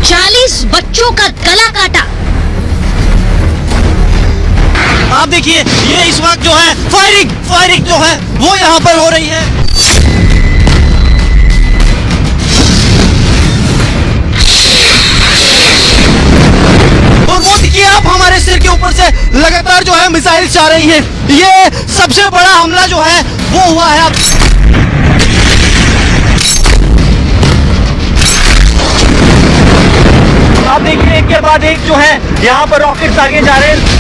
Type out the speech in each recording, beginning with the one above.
40 बच्चों का गला काटा। आप देखिए ये इस वक्त जो है फायरिंग जो है वो यहाँ पर हो रही है। और वो देखिए आप हमारे सिर के ऊपर से लगातार जो है मिसाइल जा रही हैं। ये सबसे बड़ा हमला जो है वो हुआ है। आप देखिए एक के बाद एक जो है यहाँ पर रॉकेट्स आगे जा रहे हैं।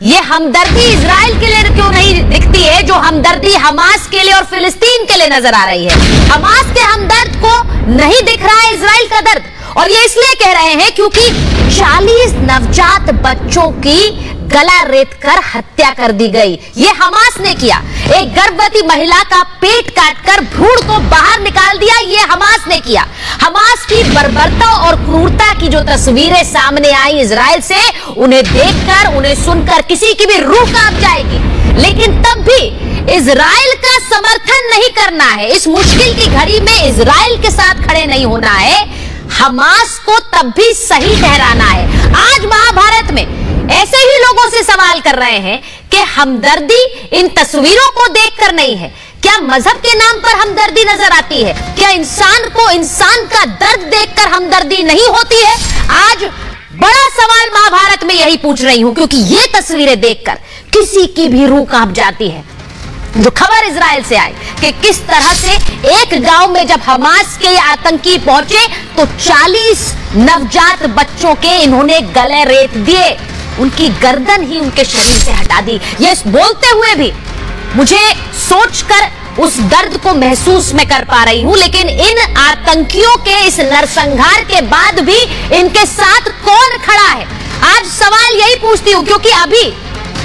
ये हमदर्दी इजराइल के लिए क्यों नहीं दिखती है जो हमदर्दी हमास के लिए और फिलिस्तीन के लिए नजर आ रही है। हमास के हमदर्द को नहीं दिख रहा है इजराइल का दर्द, और ये इसलिए कह रहे हैं क्योंकि 40 नवजात बच्चों की गला रेत कर हत्या कर दी गई। ये हमास ने किया। एक गर्भवती महिला का पेट काटकर भ्रूण को बाहर निकाल दिया, ये हमास ने किया। हमास की बर्बरता और क्रूरता की जो तस्वीरें सामने आई इजराइल से, उन्हें देखकर उन्हें सुनकर किसी की भी रूह कांप जाएगी। लेकिन तब भी इजराइल का समर्थन नहीं करना है। इस मुश्किल की घड़ी में इजराइल के साथ खड़े नहीं होना है, हमास को तब भी सही ठहराना है। आज महाभारत में ऐसे ही लोगों से सवाल कर रहे हैं कि हमदर्दी इन तस्वीरों को देखकर नहीं है। क्या मजहब के नाम पर हमदर्दी नजर आती है? क्या इंसान को इंसान का दर्द देखकर हमदर्दी नहीं होती है? आज बड़ा सवाल महाभारत में यही पूछ रही हूं, क्योंकि ये तस्वीरें देखकर किसी की भी रूह कांप जाती है। जो खबर इजराइल से आई कि किस तरह से एक गांव में जब हमास के आतंकी पहुंचे तो 40 नवजात बच्चों के इन्होंने गले रेत दिए, उनकी गर्दन ही उनके शरीर से हटा दी। ये बोलते हुए भी मुझे सोचकर उस दर्द को महसूस मैं कर पा रही हूं। लेकिन इन आतंकियों के इस नरसंहार के बाद भी इनके साथ कौन खड़ा है, आज सवाल यही पूछती हूं। क्योंकि अभी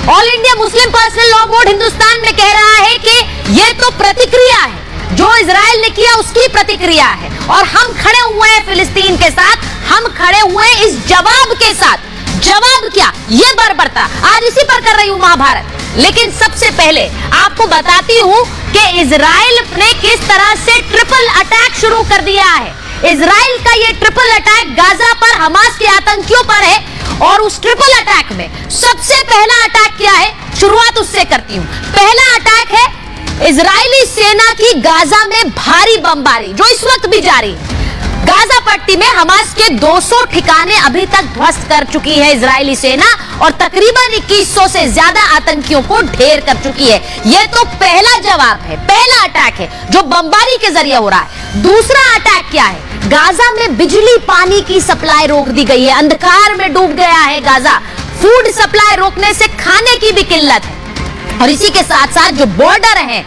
all India Muslim personal law board Hindustan में कह रहा है कि यह तो प्रतिक्रिया है, जो इजराइल ने किया उसकी प्रतिक्रिया है, और हम खड़े हुए हैं फिलिस्तीन के साथ, हम खड़े हुए हैं इस जवाब के साथ। जवाब क्या? ये बर्बरता आज इसी पर कर रही हूं महाभारत। लेकिन सबसे पहले आपको बताती हूं कि इजराइल ने किस तरह से ट्रिपल अटैक शुरू कर दिया है। इजराइल का ये ट्रिपल अटैक गाजा पर, हमास के आतंकियों पर है, और उस ट्रिपल अटैक में सबसे पहला अटैक क्या है, शुरुआत उससे करती हूं। पहला अटैक है इजरायली सेना की गाजा में भारी बमबारी, जो इस वक्त भी जारी है। गाजा पट्टी में हमास के 200 ठिकाने अभी तक ध्वस्त कर चुकी है इजरायली सेना, और तकरीबन 2100 से ज्यादा आतंकियों को ढेर कर चुकी है। यह तो पहला जवाब है, पहला अटैक है जो बमबारी के जरिए हो रहा है। दूसरा अटैक क्या है? गाजा में बिजली पानी की सप्लाई रोक दी गई है, अंधकार में डूब गया है गाजा। फूड सप्लाई रोकने से खाने की भी किल्लत है, और इसी के साथ साथ जो बॉर्डर है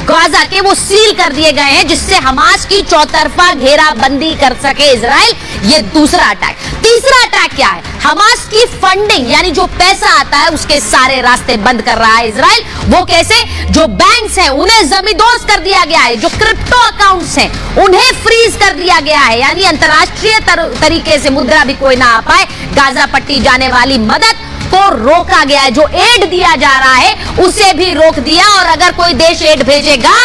गाजा के वो सील कर दिए गए हैं, जिससे हमास की चौतरफा घेराबंदी कर सके इजराइल। ये दूसरा अटैक। तीसरा अटैक क्या है? हमास की फंडिंग, यानी जो पैसा आता है उसके सारे रास्ते बंद कर रहा है इजराइल। वो कैसे? जो बैंक्स हैं उन्हें जमींदोज कर दिया गया है, जो क्रिप्टो अकाउंट्स हैं उन्हें फ्रीज कर दिया गया है, यानी अंतरराष्ट्रीय तरीके से मुद्रा भी कोई ना आ पाए। गाजा पट्टी जाने वाली मदद को रोका गया है, जो एड दिया जा रहा है उसे भी रोक दिया, और अगर कोई देश एड भेजेगा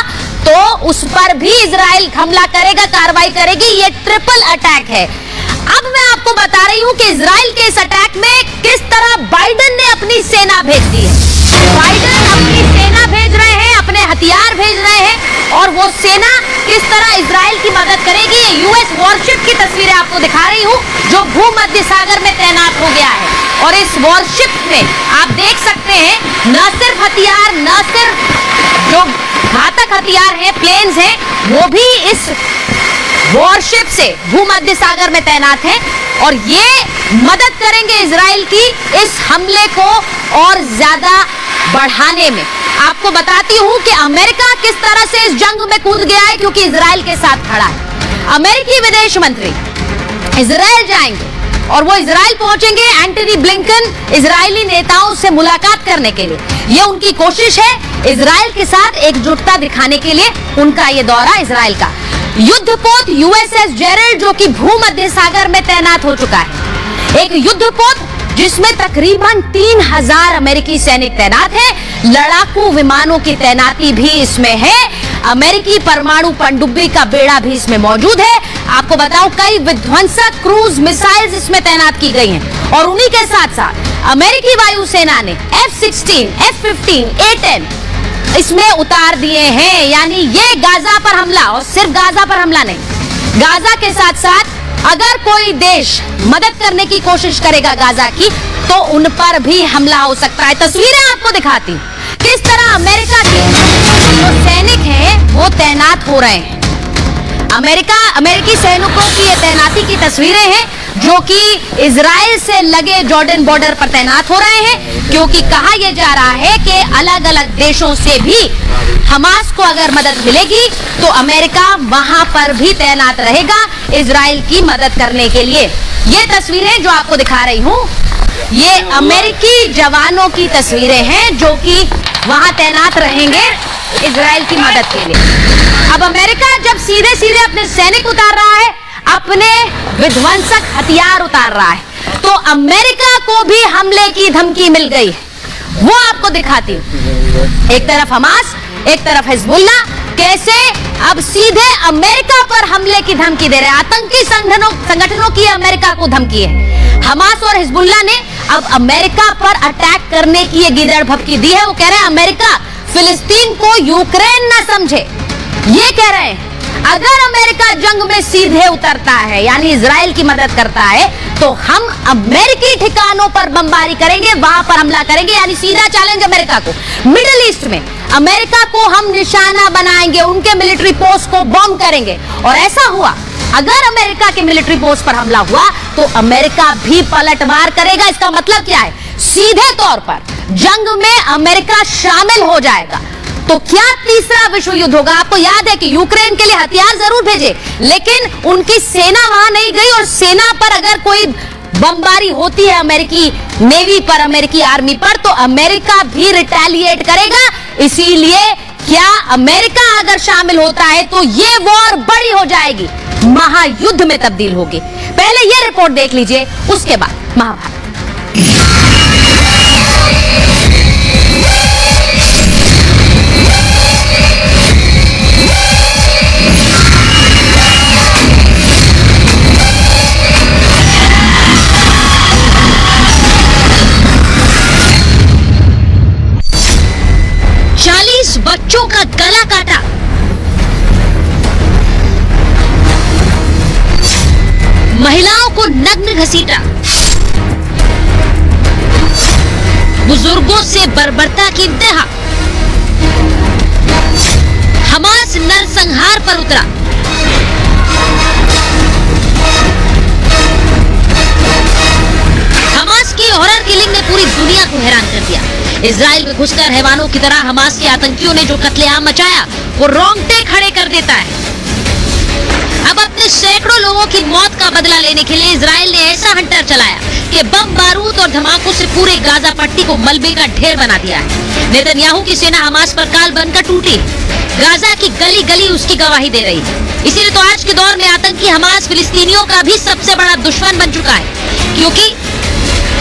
तो उस पर भी इजराइल हमला करेगा, कार्रवाई करेगी। ये ट्रिपल अटैक है। अब मैं आपको बता रही हूं कि इजराइल के इस अटैक में किस तरह बाइडेन ने अपनी सेना भेज दी है। बाइडेन अपनी सेना भेज रहे हैं, अपने हथियार भेज रहे हैं, और वो सेना किस तरह इजराइल की मदद करेगी। ये यूएस वॉरशिप की तस्वीरें आपको दिखा रही हूं, जो भूमध्य सागर में तैनात हो गया है। और इस वॉरशिप में आप देख सकते हैं न सिर्फ हथियार, न सिर्फ जो घातक हथियार हैं, प्लेन्स हैं, वो भी इस वॉरशिप से भूमध्य सागर में तैनात हैं, और ये मदद करेंगे इजराइल की इस हमले को और ज्यादा बढ़ाने में। आपको बताती हूं कि अमेरिका किस तरह से इस जंग में कूद गया है, क्योंकि इजराइल के साथ खड़ा है। अमेरिकी विदेश मंत्री इजराइल जाएंगे, और वो इजराइल पहुंचेंगे एंटनी ब्लिंकन इजरायली नेताओं से मुलाकात करने के लिए। ये उनकी कोशिश है इजराइल के साथ एकजुटता दिखाने के लिए, उनका ये दौरा इजराइल का। युद्धपोत यूएसएस जेरल्ड, जो कि भूमध्य सागर में तैनात हो चुका है, एक युद्धपोत जिसमें तकरीबन 3000 अमेरिकी सैनिक तैनात हैं। लड़ाकू विमानों की तैनाती भी इसमें है। अमेरिकी परमाणु पनडुब्बी का बेड़ा भी इसमें मौजूद है। आपको बताऊं, कई विध्वंसक क्रूज मिसाइल्स इसमें तैनात की गई हैं और उन्हीं के साथ साथ अमेरिकी वायुसेना ने F-16, F-15, A-10 इसमें उतार दिए हैं। यानी ये गाजा पर हमला, और सिर्फ गाजा पर हमला नहीं, गाजा के साथ साथ अगर कोई देश मदद करने की कोशिश करेगा गाजा की, तो उन पर भी हमला हो सकता है। तस्वीरें आपको दिखाती किस तरह अमेरिका के जो सैनिक हैं वो तैनात हो रहे हैं। अमेरिकी सैनिकों की ये तैनाती की तस्वीरें हैं जो कि इजराइल से लगे जॉर्डन बॉर्डर पर तैनात हो रहे हैं, क्योंकि कहा यह जा रहा है कि अलग अलग देशों से भी हमास को अगर मदद मिलेगी तो अमेरिका वहां पर भी तैनात रहेगा इजराइल की मदद करने के लिए। ये तस्वीरें जो आपको दिखा रही हूं, ये अमेरिकी जवानों की तस्वीरें हैं जो कि वहां तैनात रहेंगे इजराइल की मदद के लिए। अब अमेरिका जब सीधे सीधे अपने सैनिक उतार रहा है, अपने विध्वंसक हथियार उतार रहा है, तो अमेरिका को भी हमले की धमकी मिल गई है। वो आपको दिखाती हूं। एक तरफ हमास, एक तरफ हिजबुल्ला, कैसे अब सीधे अमेरिका पर हमले की धमकी दे रहे हैं। आतंकी संगठनों की अमेरिका को धमकी है। हमास और हिजबुल्ला ने अब अमेरिका पर अटैक करने की ये गिदड़ भभकी दी है। वो कह रहे हैं अमेरिका फिलिस्तीन को यूक्रेन न समझे। ये कह रहे हैं अगर अमेरिका जंग में सीधे उतरता है, यानी इजराइल की मदद करता है, तो हम अमेरिकी ठिकानों पर बमबारी करेंगे, वहां पर हमला करेंगे। यानी सीधा चैलेंज अमेरिका को। मिडिल ईस्ट में अमेरिका को हम निशाना बनाएंगे, उनके मिलिट्री पोस्ट को बॉम्ब करेंगे। और ऐसा हुआ, अगर अमेरिका के मिलिट्री पोस्ट पर हमला हुआ तो अमेरिका भी पलटवार करेगा। इसका मतलब क्या है? सीधे तौर पर जंग में अमेरिका शामिल हो जाएगा। तो क्या तीसरा विश्व युद्ध होगा? आपको याद है कि यूक्रेन के लिए हथियार जरूर भेजे, लेकिन उनकी सेना वहां नहीं गई, और सेना पर अगर कोई बमबारी होती है अमेरिकी नेवी पर, अमेरिकी आर्मी पर, तो अमेरिका भी रिटेलिएट करेगा। इसीलिए क्या अमेरिका अगर शामिल होता है तो ये वॉर बड़ी हो जाएगी, महायुद्ध में तब्दील होगी। पहले ये रिपोर्ट देख लीजिए, उसके बाद महाभारत। बच्चों का गला काटा, महिलाओं को नग्न घसीटा, बुजुर्गों से बर्बरता की इंतहा, हमास नरसंहार पर उतरा। हमास की हॉरर किलिंग ने पूरी दुनिया को हैरान कर दिया। इजराइल में घुसकर हैवानों की तरह हमास के आतंकियों ने जो कत्लेआम मचाया, वो रोंगटे खड़े कर देता है। अब अपने सैकड़ों लोगों की मौत का बदला लेने के लिए इजराइल ने ऐसा हंटर चलाया कि बम बारूद और धमाकों से पूरे गाजा पट्टी को मलबे का ढेर बना दिया है। नेतन्याहू की सेना हमास पर काल बनकर टूटी। गाजा की गली गली उसकी गवाही दे रही है। इसीलिए तो आज के दौर में आतंकी हमास फिलिस्तीनियों का भी सबसे बड़ा दुश्मन बन चुका है, क्योंकि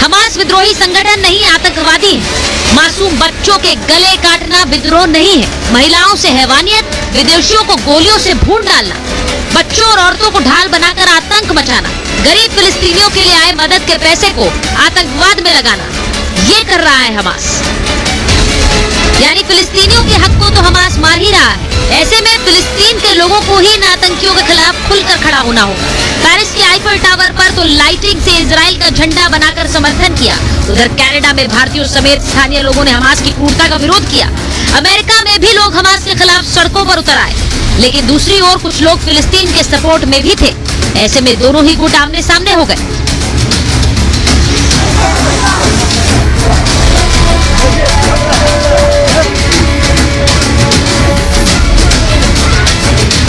हमास विद्रोही संगठन नहीं, आतंकवादी है। मासूम बच्चों के गले काटना विद्रोह नहीं है। महिलाओं से हैवानियत, विदेशियों को गोलियों से भून डालना, बच्चों और औरतों को ढाल बनाकर आतंक मचाना, गरीब फिलिस्तीनियों के लिए आए मदद के पैसे को आतंकवाद में लगाना, ये कर रहा है हमास। यानी फिलिस्तीनियों के हक को तो हमास मार ही रहा है। ऐसे में फिलिस्तीन के लोगों को ही इन आतंकियों के खिलाफ खुलकर खड़ा होना होगा। पेरिस के आईफल टावर पर तो लाइटिंग से इजराइल का झंडा बनाकर समर्थन किया। उधर कनाडा में भारतीयों समेत स्थानीय लोगों ने हमास की क्रूरता का विरोध किया। अमेरिका में भी लोग हमास के खिलाफ सड़कों पर उतर आए, लेकिन दूसरी ओर कुछ लोग फिलिस्तीन के सपोर्ट में भी थे। ऐसे में दोनों ही गुट आमने सामने हो गए।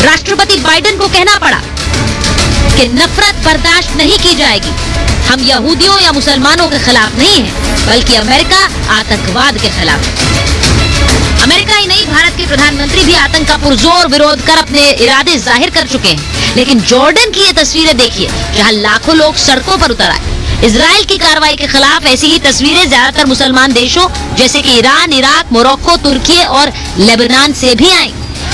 राष्ट्रपति बाइडेन को कहना पड़ा कि नफरत बर्दाश्त नहीं की जाएगी। हम यहूदियों या मुसलमानों के खिलाफ नहीं हैं, बल्कि अमेरिका आतंकवाद के खिलाफ है। अमेरिका ही नहीं, भारत के प्रधानमंत्री भी आतंक का पुरजोर विरोध कर अपने इरादे जाहिर कर चुके हैं। लेकिन जॉर्डन की ये तस्वीरें देखिए, जहां लाखों लोग सड़कों पर उतर आए। इजराइल की कार्रवाई के खिलाफ ऐसी ही तस्वीरें ज्यादातर मुसलमान देशों जैसे कि ईरान, इराक, मोरक्को, तुर्की और लेबनान से भी आई।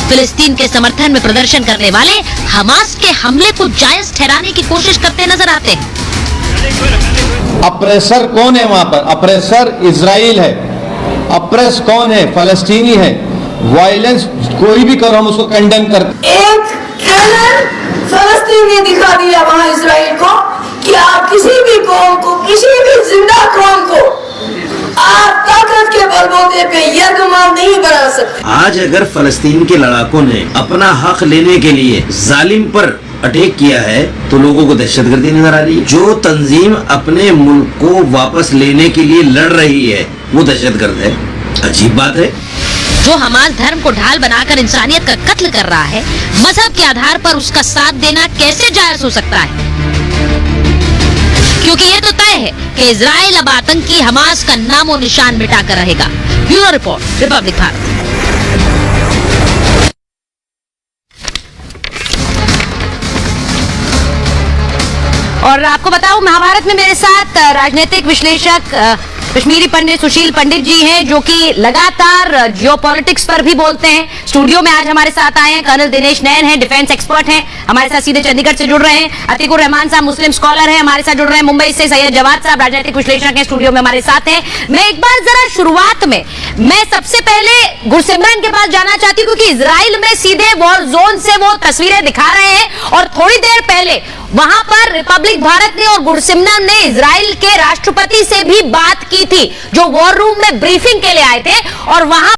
फिलिस्तीन के समर्थन में प्रदर्शन करने वाले हमास के हमले को जायज ठहराने की कोशिश करते नजर आते हैं। अप्रेसर कौन है वहां पर? अप्रेसर इजराइल है। अप्रेस कौन है? फलस्तीनी है। वायलेंस कोई भी करो हम उसको कंडेम करते। एक कैनन फलस्तीन ने दिखा दिया वहां इजराइल को कि आप किसी भी कौम को, किसी भी जिंदा कौम को आप ताकत के बलबूते पे यरगमाल नहीं बना सकते। आज अगर फलस्तीन के लड़ाकों ने अपना हक लेने के लिए जालिम पर अटैक किया है तो लोगों को दहशतगर्दी नजर आ रही है। जो तंजीम अपने मुल्क को वापस लेने के लिए लड़ रही है वो दहशतगर्द है। अजीब बात है। जो हमास धर्म को ढाल बनाकर इंसानियत का कत्ल कर रहा है, मजहब के आधार पर उसका साथ देना कैसे जायज हो सकता है? क्योंकि ये तो तय है कि इजराइल अब आतंकी हमास का नामो निशान मिटाकर रहेगा। Bureau report, Republic Bharat. और आपको बताऊं, महाभारत में मेरे साथ राजनीतिक विश्लेषक कश्मीरी पंडित सुशील पंडित जी हैं, जो कि लगातार जियोपॉलिटिक्स पर भी बोलते हैं। स्टूडियो में आज हमारे साथ आए हैं कर्नल दिनेश नैन हैं, डिफेंस एक्सपर्ट हैं, हमारे साथ सीधे चंडीगढ़ से जुड़ रहे हैं। अतीकुर रहमान साहब मुस्लिम स्कॉलर हैं, हमारे साथ जुड़ रहे हैं मुंबई से। सैयद जवाद साहब राजनीतिक विश्लेषक हैं, स्टूडियो में हमारे साथ हैं। मैं एक बार जरा शुरुआत में मैं सबसे पहले गुरसिमरन के पास जाना चाहती हूँ, क्योंकि इजराइल में सीधे वॉर जोन से वो तस्वीरें दिखा रहे हैं और थोड़ी देर पहले वहां पर रिपब्लिक भारत ने और गुरसिमरन ने इजराइल के राष्ट्रपति से भी बात की थी, जो वॉर रूम में ब्रीफिंग के लिए आए थे, और वहां